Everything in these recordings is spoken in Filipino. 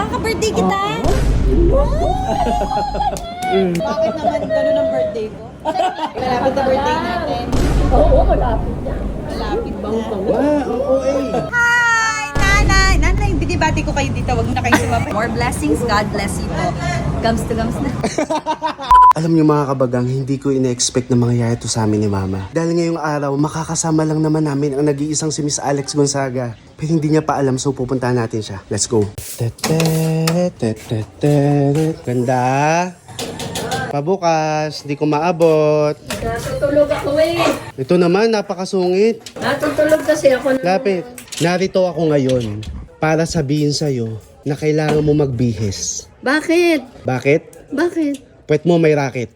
ka-birthday kita? Bakit naman gano'n ang birthday ko? Malapit na birthday natin. Oo, malapit na. Malapit na. Hi, Nanay! Nanay, binibati ko kayo dito. Huwag na kayo sumapit. More blessings. God bless you po. Gums to gums na. Alam niyo mga kabagang, hindi ko ina-expect na mangyayari to sa amin ni Mama. Dahil ngayong araw, makakasama lang naman namin ang nag-iisang si Miss Alex Gonzaga. Pero hindi niya pa alam, so pupuntahan natin siya. Let's go. Ganda. Pabukas, di ko maabot. Natutulog ako eh. Ito naman, napakasungit. Natutulog kasi ako. Lapit. Narito ako ngayon para sabihin sa'yo na kailangan mo magbihis. Bakit? Bakit? Bakit? Puwet mo may racket.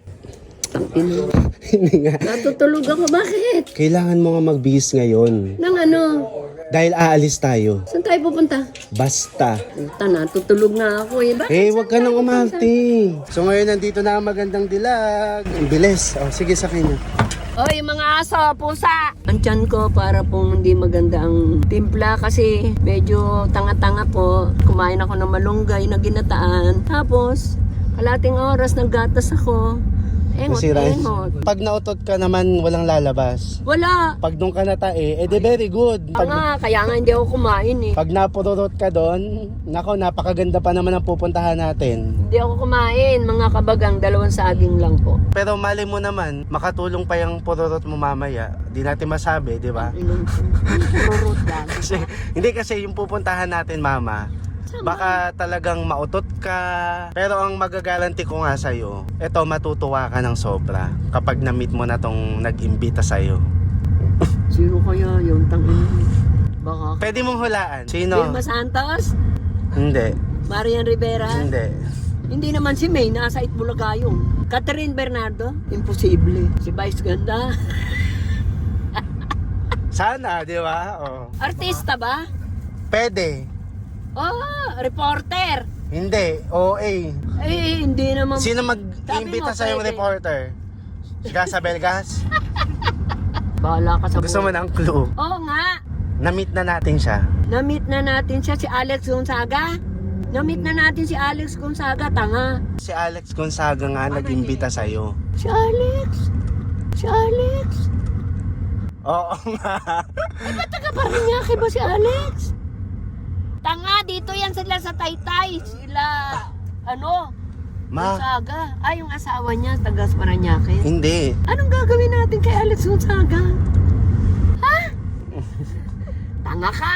Hindi nga. Natutulog ako. Bakit? Kailangan mo nga magbihis ngayon. Nang ano? Dahil aalis tayo. Saan tayo pupunta? Basta. Puta, natutulog nga ako eh. Bakit? Eh, huwag ka nang umarte. So ngayon nandito na ang magandang dilag. Ang bilis. Oh, sige sa kanya. Oy, mga aso, pusa! Ang tiyan ko para pong hindi maganda ang timpla kasi medyo tanga-tanga po. Kumain ako ng malunggay na ginataan. Tapos, kalating oras naggatas ako. Masira. Engot. Pag nautot ka naman, walang lalabas. Wala. Pag nung ka natae, edi very good. Kaya nga hindi ako kumain eh. Pag napururot ka doon, nako, napakaganda pa naman ang pupuntahan natin. Hindi ako kumain, mga kabagang, 2 saging lang po. Pero mali mo naman, makatulong pa yung pururot mo mamaya. Di natin masabi, di ba? Pururot lang. Hindi kasi yung pupuntahan natin, Mama, baka talagang mautot ka. Pero ang magagaranti ko nga sa'yo, eto, matutuwa ka ng sobra kapag na-meet mo na tong nag-imbita sa'yo. Sino kaya yung tangin? Baka Pwede mong hulaan. Sino? Vilma Santos? Hindi. Marian Rivera? Hindi. Hindi naman si May, nasa Itbulaga yun. Catherine Bernardo? Imposible. Si Vice Ganda? Sana, di ba? Oh. Artista ba? Pwede. Oh, reporter. Hindi. OA. Eh, hindi naman. Sino Sabi mag-imbita mo, sa'yo pwede. reporter? Si Casa Belgas? Bahala ka sa Gusto mo buhay. ng clue? Oo nga. Na-meet na natin siya. Na-meet na natin siya, si Alex Gonzaga. Na-meet na natin si Alex Gonzaga, tanga. Si Alex Gonzaga nga nag-imbita sa'yo. Si Alex. Si Alex. Oo nga. Ay, ba't taga-Parañaque ba si Alex? Tanga, dito yan sila sa Taytay. Sila, Ma, Gonzaga. Ay, yung asawa niya, taga Parañaque. hindi. Anong gagawin natin kay Alex Gonzaga? Ha? Tanga ka?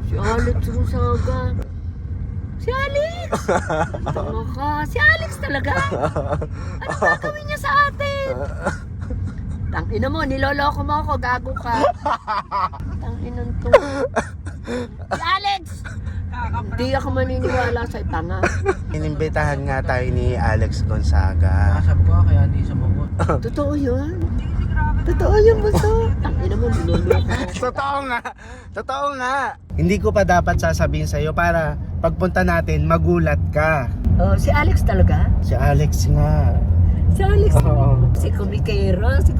Si Alex Gonzaga. Si Alex? Tanga ka. Si Alex talaga? Anong gagawin niya sa atin? Tangina mo, niloloko mo ako, gago ka. Tanginan to. Si Alex! Hindi ako maniniwala sa tanga. Inimbitahan nga tayo ni Alex Gonzaga. Sabi ko kaya hindi sumubot. Totoo yun? Totoo yun, buso? Tangina mo, niloloko ko. Totoo nga. Totoo nga. Hindi ko pa dapat sasabihin sa'yo para pagpunta natin, magulat ka. Oh, si Alex talaga? Si Alex nga. Si Alex. Oo. Si Kumikera, si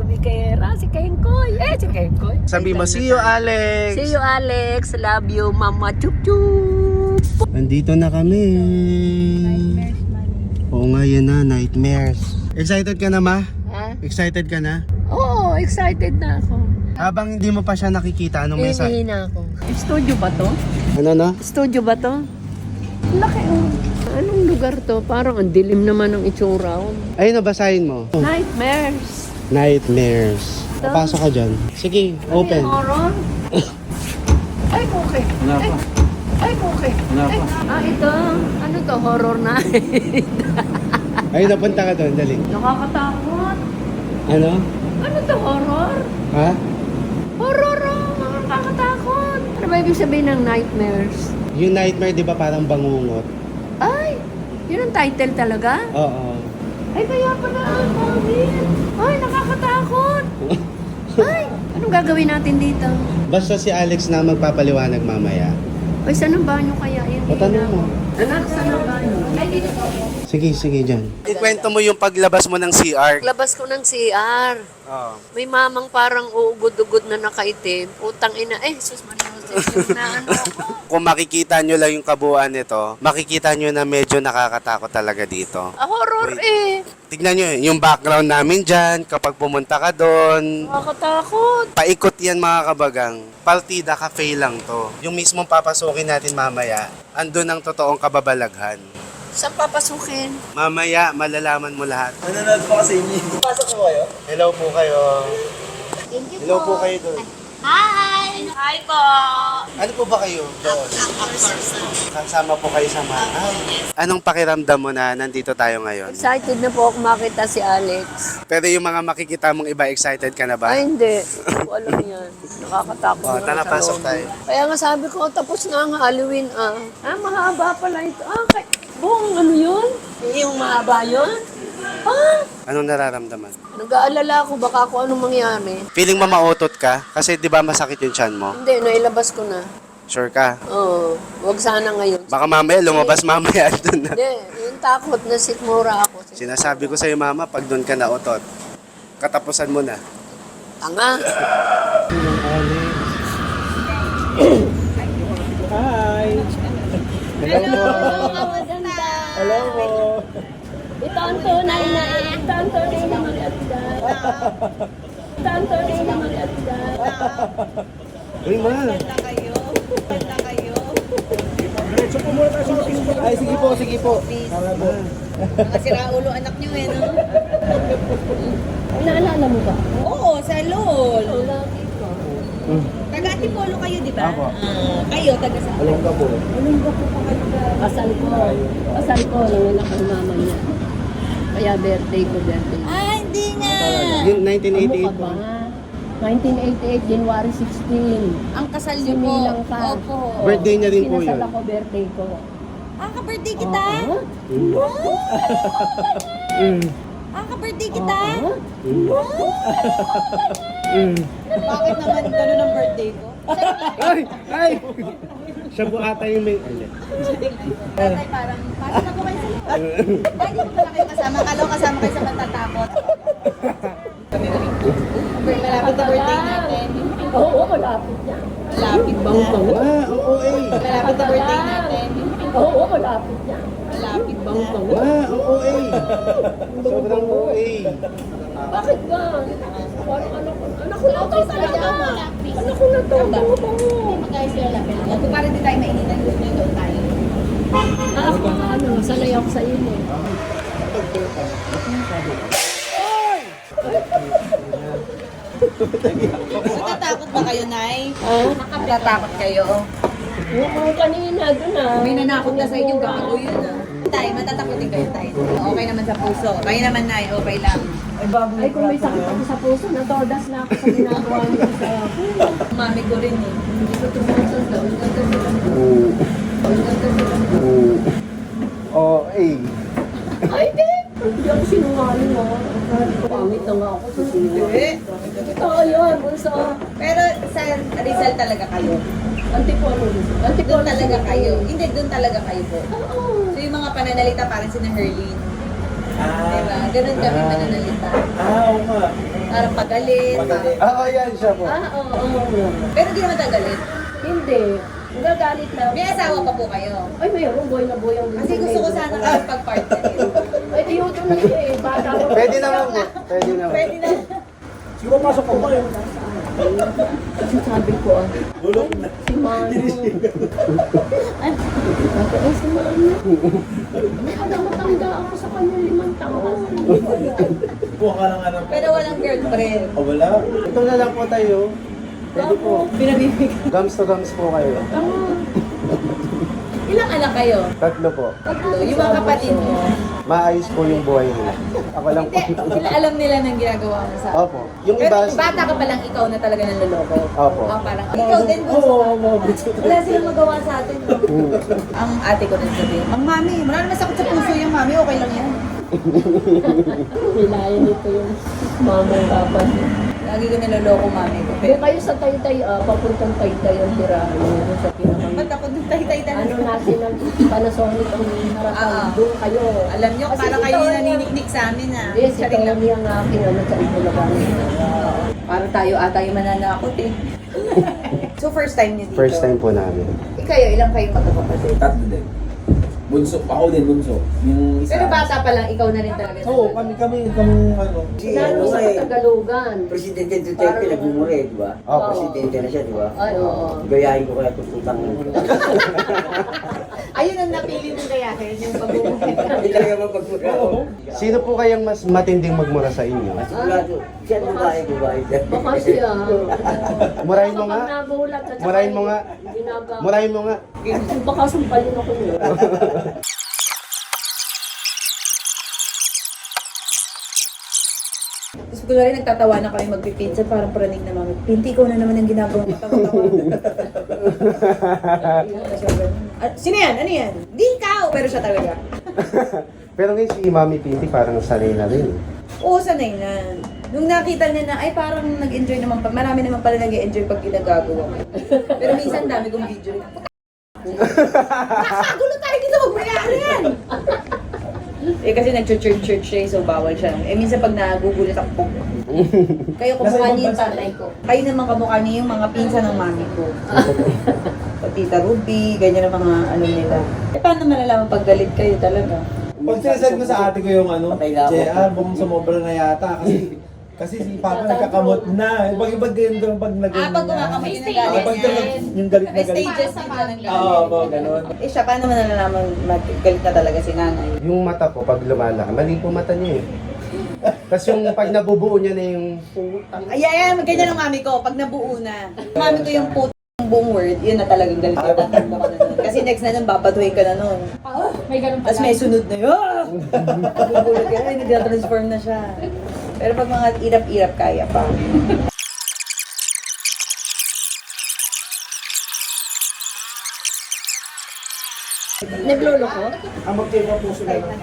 Kengkoy. Si Kengkoy. Sabi mo, see you, Alex. See you, Alex. Love you, Mama Chup Chup. Nandito na kami. Oo nga, yan na, nightmares. Excited ka na, Ma? Ha? Excited ka na? Oo, excited na ako. Habang hindi mo pa siya nakikita, anong mensahe? Hihina ako. Studio ba to? Ano na? Studio ba to? Laki oh. Anong lugar to? Parang ang dilim naman ng itsura oh. Ayun, nabasahin mo. Nightmares. Nightmares. Papasok ka dyan. Sige, open. Ay, horror? Ay, okay. Wala pa. Ay, okay. Wala pa. Ito. Ano to? Horror night. Ayun, napunta ka doon, dali. Nakakatakot. Ano? Ano to? Horror? Ha? Horror oh. Nakakatakot. Ano ba ibig sabihin ng nightmares? Yung nightmare, di ba parang bangungot? Ay, yun ang title talaga? Oo. Ay, kaya pala ang pangit. Ay, nakakatakot. Ay, anong gagawin natin dito? Basta si Alex na magpapaliwanag mamaya. Ay, saan ang banyo kaya? Yan, Patanong mo. Anak, saan ang banyo? Ay, dito po. Sige, dyan. Ikwento mo yung paglabas mo ng CR. Labas ko ng CR. Oo. May mamang parang uugod-ugod na nakaitim. Utang ina. Sus, Maria Jose. na ano ako. Kung makikita nyo lang yung kabuuan nito, makikita nyo na medyo nakakatakot talaga dito. Horror Wait. Tignan nyo yung background namin dyan, kapag pumunta ka doon. Nakakatakot. Paikot yan mga kabagang. Partida Cafe lang to. Yung mismong papasukin natin mamaya, andun ang totoong kababalaghan. Saan papasukin? Mamaya, malalaman mo lahat. Nanonood po kasi inyo. Pasok po kayo? Hello po kayo. Thank you Hello po kayo doon. Hi! Hi po! Ano po ba kayo doon? Kasama po kayo sa mga. Anong pakiramdam mo na nandito tayo ngayon? Excited na po ako makita si Alex. Pero yung mga makikita mong iba, excited ka na ba? Ay, hindi. Walang yan. Nakakatakot Oh, na tara, sa pasok loob. tayo. Kaya nga sabi ko, tapos na ang Halloween ah. Ah, mahaba pala ito. Ah, buong ano yun? Yung mahaba yun? Ah, Anong nararamdaman? nag-aalala ako baka kung anong mangyari. Feeling mo mautot ka? Kasi di ba masakit yung tiyan mo? Hindi, nailabas ko na. Sure ka? Oo, wag sana ngayon. Baka mamaya, lumabas mamaya doon na. Hindi, yung takot na sikmura ako. Sinasabi ko sa'yo mama, pag doon ka nautot, katapusan mo na. Tanga. Hi! Hello po! Hello po! Ito ang tunay na, ito ang tunay na maganda. Ito ang tunay na maganda. Uy, ma. Ganda kayo. Ganda kayo. Ay, sige po, sige po. Tama po. Mga siraulo anak niyo eh, no? Naalala mo ba? Oo, sa LOL. Lagi ko. Taga Antipolo kayo, di ba? Apo. Kayo, taga sa... Alam ka po. Kasal ko. Kasal ko. Nanganak ang mama niya. Kaya birthday ko. Ah, hindi nga. Yung Ano 1988 ka po. ba? 1988, January 16. Ang kasal niyo po. Sumilang ka. Opo. Birthday niya rin po Kinasal yun. ako, birthday ko. Ah, ka-birthday kita? Ah, ka-birthday kita? Bakit naman gano'n ang birthday ko? Ay! Ay! Siya po ata yung may... Tatay, parang na po kayo sa Ay, di mo pala kayo kasama. Kala ko kasama kayo sa matatakot. Malapit na birthday natin. Oo, malapit na. Malapit na. Ah, ang OA! Malapit na birthday natin. Oo, malapit na. Malapit na. Ah, ang OA! Sobrang OA! Bakit ba? Parang anak ko na to talaga. Anak ko na to. Kung parang di tayo mainitan, gusto nyo doon tayo. Anak ko na ano, sanay ako sa iyo. Natatakot ba kayo, Nay? Ah? Natatakot kayo? Yung kanina, doon ah. May nanakot na sa inyo, gago yun ah. Tay, matatakotin kayo, Tay. Okay naman sa puso. Kayo naman, Nay, okay lang. Ay, kung may sakit ako sa puso, natodas na ako sa ginagawa niyo sa Mami ko rin eh. hindi ko tumusunod. OA! Ay, di! Hindi ako sinungaling mo. Pangit na nga ako sa sinungaling. Oo, yun. Bunso. Pero sa Rizal talaga kayo. Antipolo. Doon Antipolo talaga kayo. Hindi, doon talaga kayo po. Oo. So yung mga pananalita parang si Herlin. Diba? Ganun kami pananalita. Oo nga. Parang pagalit. Oo, yan siya po. Oo. Pero di naman tagalit. Hindi. Nagagalit lang. May asawa pa po kayo. Ay, mayroon. Boy na boy ang Kasi gusto ko sana kayo pag-partner. Ay, ayoko na siya eh. Bata ko. Pwede naman po. Pwede naman. Pwede na. Siguro pasok po kayo. Kasi sabi ko ah. Bulok na. Si Mano. Ay, si Mano. Matanda ako sa kanya 5 taon. Kuha ka ng anak. Pero walang girlfriend. O wala. Ito na lang po tayo. Pwede po. Pinabibig. Gums to gums po kayo. Ilang anak kayo? 3 po. Tatlo. Yung mga kapatid mo. Maayos po yung buhay nila. Ako lang po. Hindi, sila alam nila ng ginagawa mo sa... Opo. Yung Pero iba... bata ka pa lang, ikaw na talaga ng loloko. Opo. Parang, ikaw din po. Oo, mga bitso. Wala silang magawa sa atin. Ang ate ko rin sabihin, Ang mami, wala naman sakit sa puso yung mami, okay lang yan. Nilayan nito yung mama yung papa. Lagi ko niloloko mami ko. Kung kayo sa Taytay, papuntang Taytay ang tirahan nyo sa pinakang... Ba't ako nung tay-tay Ano natin ang Panasonic ang harapan. Doon kayo. Alam nyo, Kasi para ito, kayo ano, naniniknik sa amin ah. Yes, ito Saring lang. ang aking ano sa ito na Para tayo ata yung mananakot eh. So first time niyo dito? First time po namin. Ikayo, ilang kayong magkakapatid? Tatlo din. Bunso. Ako din, bunso. Yung isa. Pero bata pa lang, ikaw na rin talaga. Oo, kami ano. Lalo sa Katagalugan. Presidente Duterte nagmumuri, di ba? Opo. Presidente na siya, di ba? Ay, oo. Gayahin ko kaya tututang. Ayun ang napili mong gayahin, yung pag-uwi. Hindi talaga mapagmura. Sino po kayang mas matinding magmura sa inyo? Sigurado. Siya babae. Baka siya. Murahin mo nga. Kapag nagulat at saka Murahin mo nga. ginagawa. Murahin mo nga. Baka sampalin ako yun. Tapos ko rin nagtatawa na kami magpipinsan, parang praning na mami. Pinti, ikaw na naman ang ginagawa mo. Tawa-tawa. Sino yan? Ano yan? Di ikaw! Pero siya talaga. Pero ngayon si Mami Pinti parang sanay na rin. Oo, sanay na. Nung nakita niya na, ay parang nag-enjoy naman pa. Marami naman pala nag-enjoy pag ginagagawa ko. Pero minsan dami kong video. Nakagulo tayo dito, magmayari yan! Eh kasi nag-church siya, so bawal siya. Eh minsan pag nagugulit ako, kayo kamukha niyo yung tatay ko. Kayo naman kamukha niyo yung mga pinsan ng mami ko. Tita Ruby, ganyan ang mga ano nila. Eh paano malalaman pag galit kayo talaga? Pag sinasad ko sa ate ko yung ano, Patay na ako. JR, bukong sumobra na yata. Kasi si Papa nagkakamot na. Pag ganyan doon pag nag- Pag kumakamot yung Ah, galit pag niya. yung galit na May galit. stages sa parang Oo, ganun. Eh siya, paano mo nalalaman galit na talaga si nanay? Yung mata po pag lumalaki, mali po mata niya eh. Tapos yung pag nabubuo niya na yung Ayan, ganyan ang mami ko, pag nabuo na. Mami ko yung buong word, yun na talagang galit ka. Tatanda ka na nun. Kasi next na nun, babatuhin ka na nun. May ganun Tapos may sunod na yun. Nagugulat ka, ay, nag-transform na siya. Pero pag mga irap-irap, kaya pa. Naglolo ko? Ang magkaiba po sila ng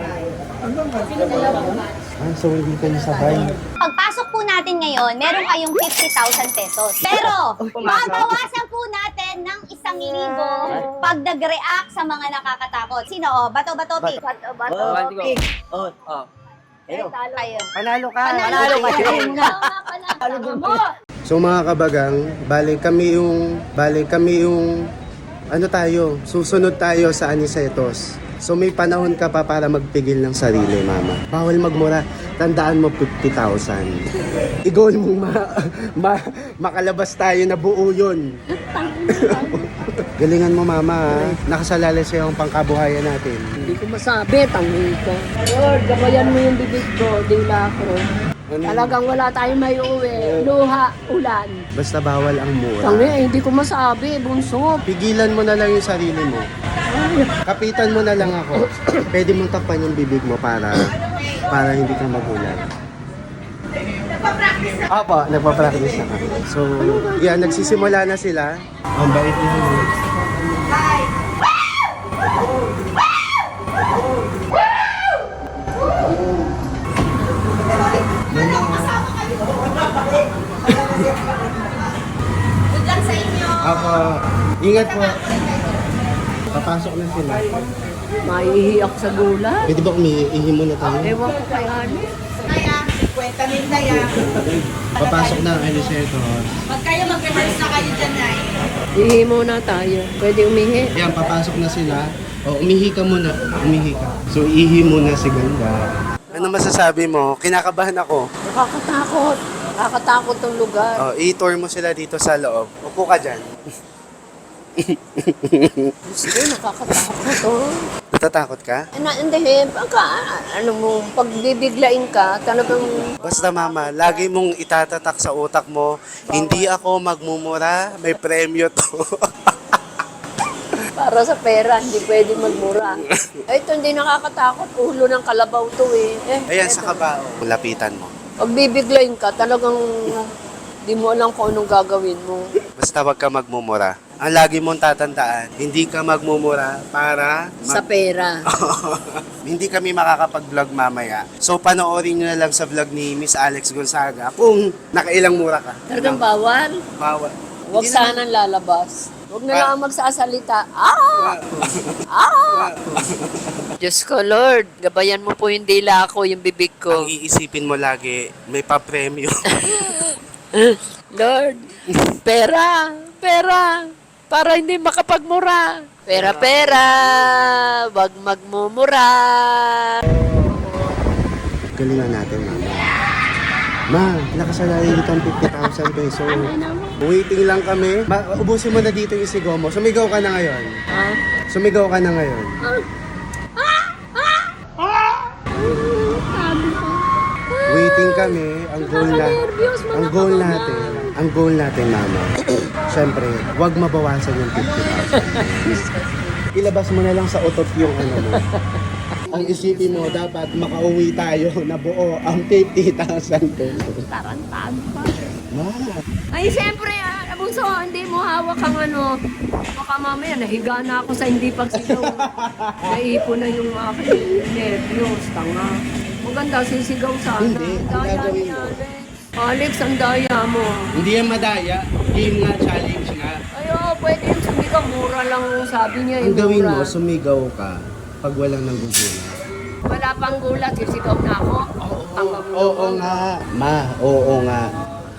so hindi kayo sabay. Pagpasok po natin ngayon, meron kayong 50,000 pesos. Pero, babawasan po natin ng 1,000 pag nag-react sa mga nakakatakot. Sino? Bato-bato, pick. Ayun. Kayo. Panalo ka! Panalo kayo. Panalo mo. So mga kabagang, balik kami yung ano tayo, susunod tayo sa Anicetos. So may panahon ka pa para magpigil ng sarili, mama. Bawal magmura. Tandaan mo 50,000. I-goal mo makalabas tayo na buo yun. Galingan mo, mama. Ha? Nakasalalay sa'yo ang pangkabuhayan natin. Hindi ko masabi, tanggol ko. Lord, gabayan mo yung bibig ko, dila ko. Talagang wala tayong may uwi. Luha, ulan. Basta bawal ang mura. Tangi, hindi ko masabi, bunso. Pigilan mo na lang yung sarili mo. Kapitan mo na lang ako. Pwede mong tapan yung bibig mo para hindi ka magulat. Opo, nagpa-practice na kami. So, yan, nagsisimula na sila. Ang bait niya. Good luck sa inyo! Opo, ingat po. Papasok na sila. Maiiyak sa gula. Pwede ba umiihi muna tayo? Ewan ko kay Ani. Kaya, kwenta min na yan. Papasok na ang Anicetos. Pag kayo mag-rehearse na kayo dyan, Nay. Ihi muna tayo. Pwede umihi. Yan, papasok na sila. O, umihi ka muna. Umihi ka. So, ihi muna si Ganda. Ano masasabi mo? Kinakabahan ako. Nakakatakot. Nakakatakot tong lugar. O, i-tour mo sila dito sa loob. Upo ka dyan. Gusto, nakakatakot oh. Natatakot ka? Hindi, pagka, ano mo, pag bibiglain ka, talagang Basta mama, lagi mong itatatak sa utak mo, hindi ako magmumura, may premyo to. para sa pera, hindi pwede magmura. Ito, hindi nakakatakot. Ulo ng kalabaw to eh. Ayan, sa kabao. Lapitan mo. Pag bibiglain ka, talagang di mo alam kung anong gagawin mo. Basta wag ka magmumura. Ang lagi mong tatandaan, hindi ka magmumura para Sa pera. hindi kami makakapag-vlog mamaya. So panoorin nyo na lang sa vlog ni Miss Alex Gonzaga kung nakailang mura ka. Talagang bawal. Bawal. Huwag Hindi sanang lalabas. Huwag na lang magsasalita. Ah! Ah! Diyos ko, Lord, gabayan mo po yung dila ko, yung bibig ko. Ang iisipin mo lagi, may pa-premyo. Lord, Pera, pera, para hindi makapagmura. Pera, pera, wag magmumura. Galingan natin, mama. Ma, nakasalari dito ang 50,000 peso. Waiting lang kami. Ubusin mo na dito yung sigaw mo. Sumigaw ka na ngayon. Sumigaw ka na ngayon. Waiting kami. Ang goal natin, mama. Siyempre, wag mabawasan yung 50,000. Ilabas mo na lang sa utot yung ano mo. Ang isipin mo, dapat makauwi tayo na buo ang 50,000 pesos. Tarantado pa. Ma, Ay, siyempre, Abunso, hindi mo hawak ang ano. Baka mamaya, nahiga na ako sa hindi pagsigaw. Naipon na yung aking nervyos, tanga. Maganda, sisigaw sana. Hindi, ang Daya gagawin ni mo. Alex, ang daya mo. hindi yan madaya. Game nga, challenge nga. Ay, oo, pwede yung sumigaw. Mura lang yung sabi niya. Ang yung gawin mura. mo, sumigaw ka pag walang nanggugulat. Wala pang gulat, sisigaw na ako. Oo nga. Ma, oo nga.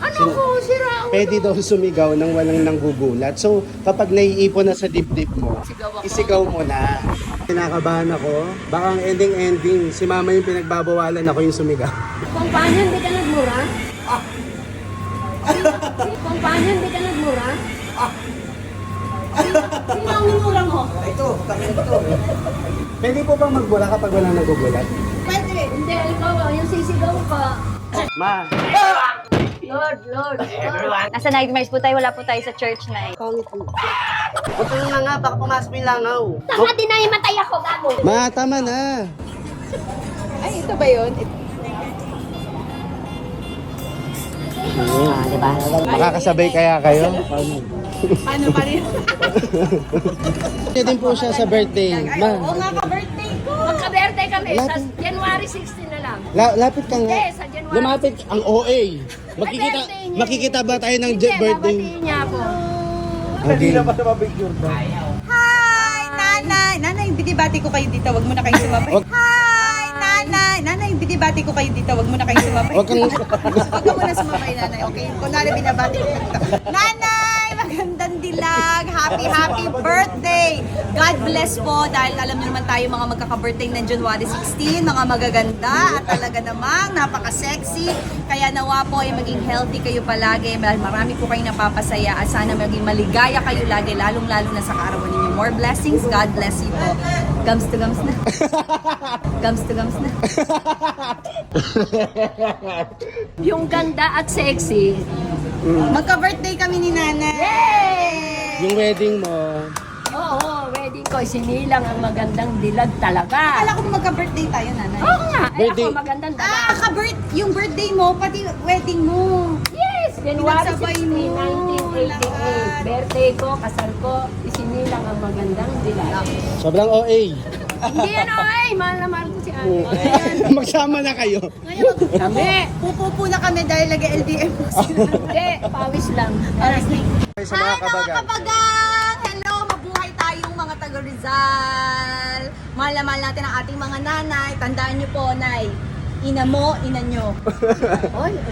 Ano ko, sira ako. Pwede daw sumigaw nang walang nanggugulat. So, kapag naiipon na sa dibdib mo, Sigaw ako. isigaw mo na. Kinakabahan ako. Baka ang ending, si mama yung pinagbabawalan, ako yung sumigaw. Kung paano hindi ka nagmura? Kung paano hindi ka nagmura? Sino ang minura mo? Pwede po bang magbula kapag walang nanggugulat? Pwede. Hindi, ikaw, yung sisigaw ka. Ma, Lord, Lord. Nasa nightmares po tayo, wala po tayo sa church na eh. huwag ka na nga, baka pumasok yung langaw. Tama, dinahimatay ako, gago. Ma, tama na. Ay, ito ba yun? Diba? Makakasabay kaya kayo? Paano pa rin? Pwede din po siya sa birthday. Ma, Oo nga, ka-birthday ko. Magka-birthday kami sa Lapit. January 16 na lang. lapit ka nga. Hindi, sa January. Lumapit ang OA. Makikita, birthday niya. makikita ba tayo ng Hindi, birthday? babatiin niya ako. Okay. Hi, nanay! Nanay, binibati ko kayo dito, wag mo na kayong sumabay. Wag- Hi, nanay! Nanay, binibati ko kayo dito, wag mo na kayong sumabay. Huwag kang... Wag ka muna sumabay, nanay, okay? Kunwari, binabati ko kayo dito. Nanay! Magandang dilag! Happy birthday! God bless po dahil alam niyo naman tayo mga magkaka-birthday ng January 16, mga magaganda at talaga namang napaka-sexy. Kaya nawa po ay maging healthy kayo palagi. Marami po kayong napapasaya at sana maging maligaya kayo lagi, lalong-lalo na sa kaarawan ninyo. More blessings. God bless you po. Gums to gums na. Gums to gums na. Yung ganda at sexy. Magka-birthday kami ni nanay. Yay! Yung wedding mo, Oo, wedding ko. Sinilang ang magandang dilag talaga. Akala ko magka-birthday tayo, nanay. Oo nga. Ay, Birthday. ako magandang Ah, dilag. yung birthday mo, pati wedding mo. Yes! January Pinagsabay 16, mo. 1988. Birthday ko, kasal ko, isinilang ang magandang dilag. sobrang OA. Hindi yan, ay! Mahal na mahal ko si Ate. Magsama na kayo. Ngayon, Kami! pupupo na kami dahil nag-LDM mo sila. Hindi, pawis lang. Sa mga kabagan. kabagang! Hello, mabuhay tayong mga taga Rizal. Mahal na mahal natin ang ating mga nanay. Tandaan niyo po, nay. Ina mo, ina nyo.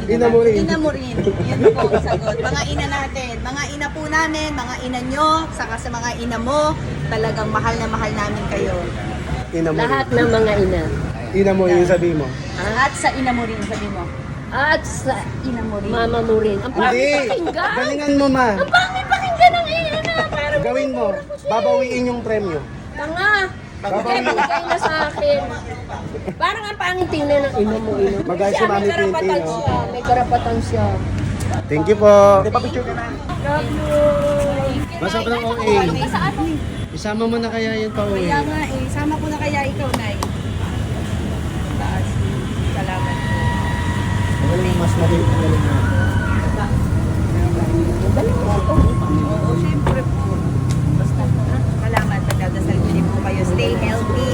Ina mo rin. Ina mo rin. Yun po ang sagot. Mga ina natin. Mga ina po namin, mga ina nyo, saka sa mga ina mo, talagang mahal na mahal namin kayo. Ina mo Lahat rin. ng mga ina. Ina mo yung sabi mo. At sa ina mo rin, sabi mo. At sa Ina mo rin. mama mo rin. Ang Hindi. pangit pakinggan. Galingan mo, ma. Ang pangit pakinggan ng ina. Parang Gawin mo. Babawiin yung premyo. tanga. Kaya binigay na sa akin. Parang ang pangit tingnan ng ina mo. Ina. Mag-ayos si Siya, Mami may karapatan Tintin, oh. siya. May karapatan siya. Thank you po. Love you. Sobrang OA. Sa ano eh? Isama mo na kaya yan pa uwi. Kaya nga eh, sama ko na kaya ikaw, Nay. Taas. Salamat po. Mas maliit na galing na. Oo, syempre po. Basta po. Salamat, pagdadasal ko din po kayo. Stay healthy.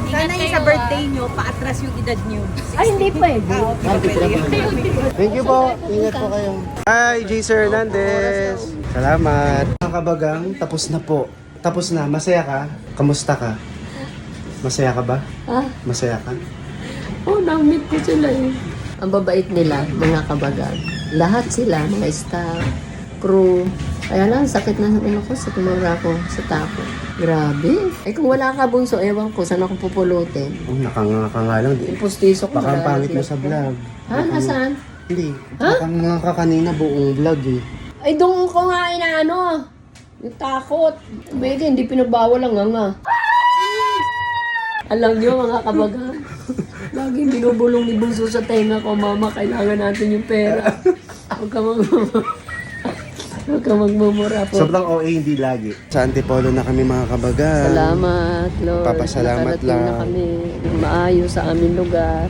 Sana yung sa birthday nyo, paatras yung edad nyo. Ay, hindi pwede. Okay, pwede yun. Thank you po. Ingat po kayo. Hi, J. Sir Hernandez. Salamat. Mga kabagang, tapos na po. Tapos na. Masaya ka? Kamusta ka? Masaya ka ba? Ah, Masaya ka? oh, na-meet ko sila eh. Ang babait nila, mga kabagan. Lahat sila, mga staff, crew. Kaya lang, sakit na ng ko sa tumura ko sa tapo. Grabe. Eh kung wala ka bunso, ewan ko, saan ako pupulutin? Oh, nakanganga ka nga lang. Yung pustiso ko. Baka ang wala pangit mo na sa vlog. Ha? Nasaan? Hindi. Nakanganga ka kanina buong vlog eh. Ay, doon ko nga inaano. Yung takot. Beke, hindi pinagbawal ang nga. Alam niyo mga kabagan, laging binubulong ni Bunso sa tenga ko, Mama, kailangan natin yung pera. Huwag ka magmumura po. Sobrang OA, hindi lagi. Sa Antipolo na kami mga kabagan. Salamat, Lord. Papasalamat Nakarating na lang. kami ng maayos sa aming lugar.